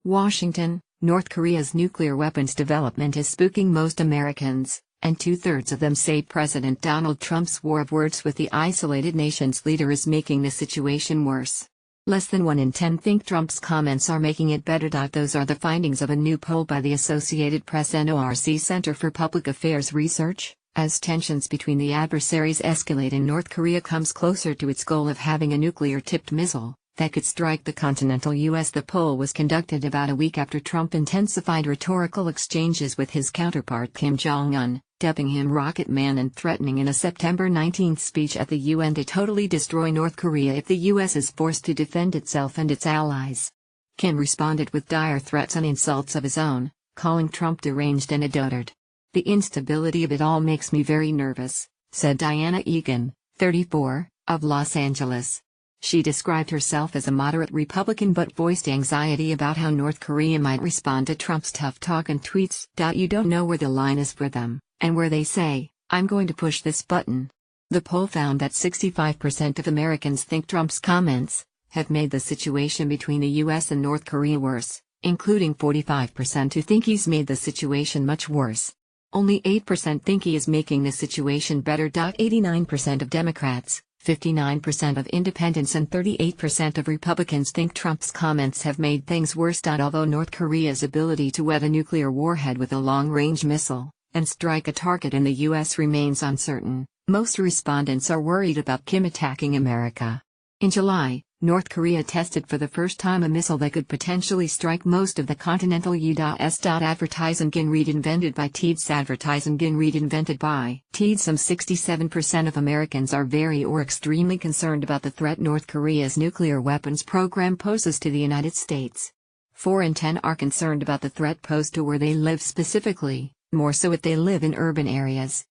Washington, North Korea's nuclear weapons development is spooking most Americans, and two-thirds of them say President Donald Trump's war of words with the isolated nation's leader is making the situation worse. Less than 1 in 10 think Trump's comments are making it better. Those are the findings of a new poll by the Associated Press NORC Center for Public Affairs Research. As tensions between the adversaries escalate and North Korea comes closer to its goal of having a nuclear-tipped missile that could strike the continental U.S. The poll was conducted about a week after Trump intensified rhetorical exchanges with his counterpart Kim Jong-un, dubbing him Rocket Man and threatening in a September 19 speech at the UN to totally destroy North Korea if the U.S. is forced to defend itself and its allies. Kim responded with dire threats and insults of his own, calling Trump deranged and a dotard. "The instability of it all makes me very nervous," said Diana Egan, 34, of Los Angeles. She described herself as a moderate Republican but voiced anxiety about how North Korea might respond to Trump's tough talk and tweets. "You don't know where the line is for them, and where they say, 'I'm going to push this button.'" The poll found that 65% of Americans think Trump's comments have made the situation between the U.S. and North Korea worse, including 45% who think he's made the situation much worse. Only 8% think he is making the situation better. 89% of Democrats, 59% of independents and 38% of Republicans think Trump's comments have made things worse. Although North Korea's ability to wet a nuclear warhead with a long-range missile and strike a target in the U.S. remains uncertain, most respondents are worried about Kim attacking America. In July, North Korea tested for the first time a missile that could potentially strike most of the continental U.S. Advertising read invented by TEEDS. Advertising read invented by TEEDS. Some 67% of Americans are very or extremely concerned about the threat North Korea's nuclear weapons program poses to the United States. 4 in 10 are concerned about the threat posed to where they live, specifically, more so if they live in urban areas.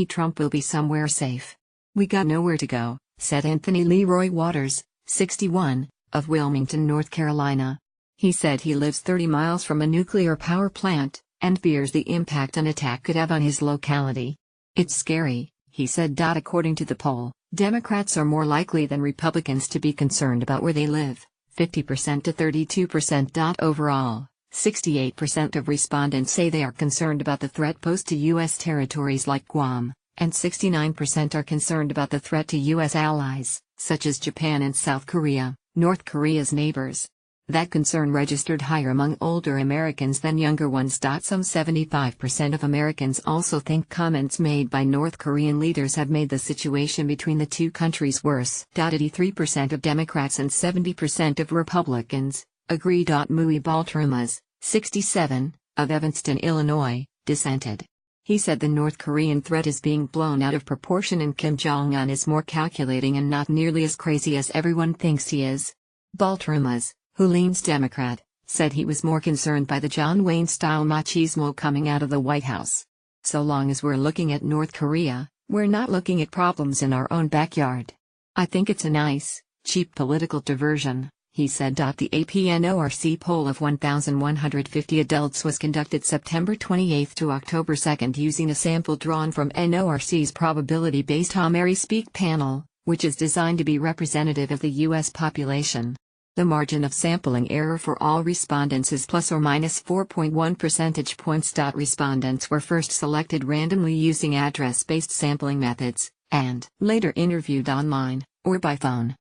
Trump will be somewhere safe. "We got nowhere to go," said Anthony Leroy Waters, 61, of Wilmington, North Carolina. He said he lives 30 miles from a nuclear power plant, and fears the impact an attack could have on his locality. "It's scary," he said. According to the poll, Democrats are more likely than Republicans to be concerned about where they live, 50% to 32%. Overall, 68% of respondents say they are concerned about the threat posed to U.S. territories like Guam, and 69% are concerned about the threat to U.S. allies, such as Japan and South Korea, North Korea's neighbors. That concern registered higher among older Americans than younger ones. Some 75% of Americans also think comments made by North Korean leaders have made the situation between the two countries worse. 83% of Democrats and 70% of Republicans agree. Muhi Baltrumas, 67, of Evanston, Illinois, dissented. He said the North Korean threat is being blown out of proportion and Kim Jong-un is more calculating and not nearly as crazy as everyone thinks he is. Baltrumas, who leans Democrat, said he was more concerned by the John Wayne-style machismo coming out of the White House. "So long as we're looking at North Korea, we're not looking at problems in our own backyard. I think it's a nice, cheap political diversion," he said. The AP-NORC poll of 1,150 adults was conducted September 28 to October 2 using a sample drawn from NORC's probability-based HaMary-Speak panel, which is designed to be representative of the U.S. population. The margin of sampling error for all respondents is plus or minus 4.1 percentage points. Respondents were first selected randomly using address-based sampling methods, and later interviewed online, or by phone.